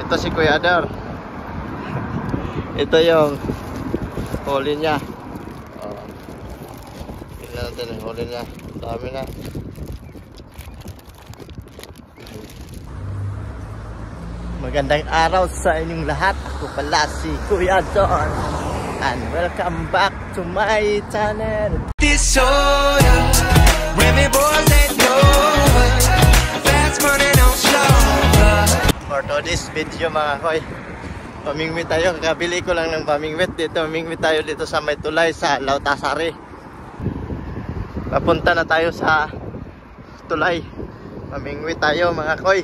Ito si Kuya Ador. Ito yung huli niya. Tingnan natin yung huli niya. Dami na. Magandang araw sa inyong lahat. Ako pala si Kuya Ador. And welcome back to my channel. This soda, women boys that know fast money don't slow. For today's video mga koy, pamingwit tayo. Kakabili ko lang ng pamingwit dito. Pamingwit tayo dito sa may tulay sa Lautasari. Papunta na tayo sa tulay. Pamingwit tayo mga koy.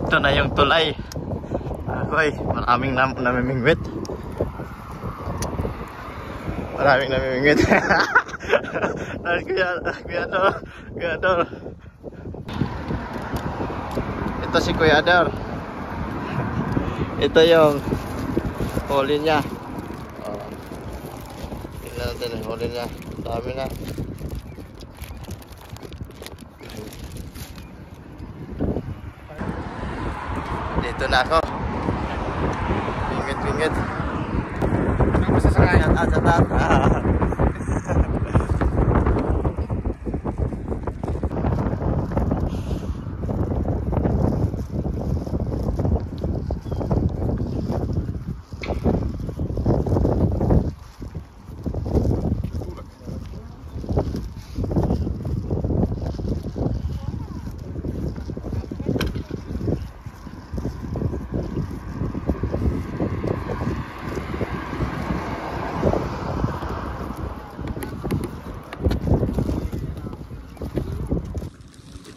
Ito na yung tulay. Mga koy, maraming namimingwit. Maraming namimingwit. Kuya Ador. Ito si Kuya Ador. Ito yung huli niya. Tingnan natin yung huli niya. Dami na. Dito na ako. Bingit. Sa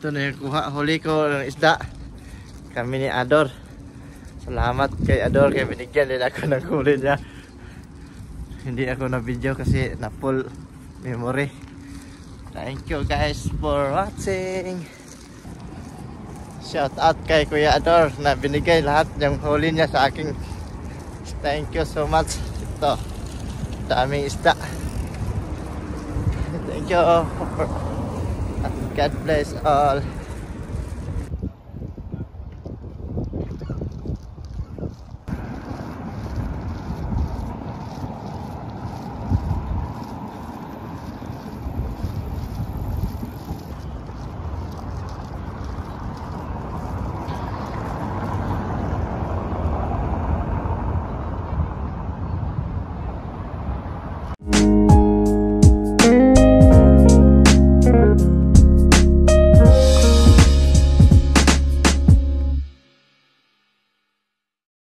ito na yung huli ko ng isda. Kami ni Ador. Salamat kay Ador kay binigyan din ako ng huli niya. Hindi ako na video kasi na full memory. Thank you guys for watching. Shout out kay Kuya Ador na binigay lahat ng huli niya sa akin. Thank you so much. Ito, daming isda. Thank you for God bless all.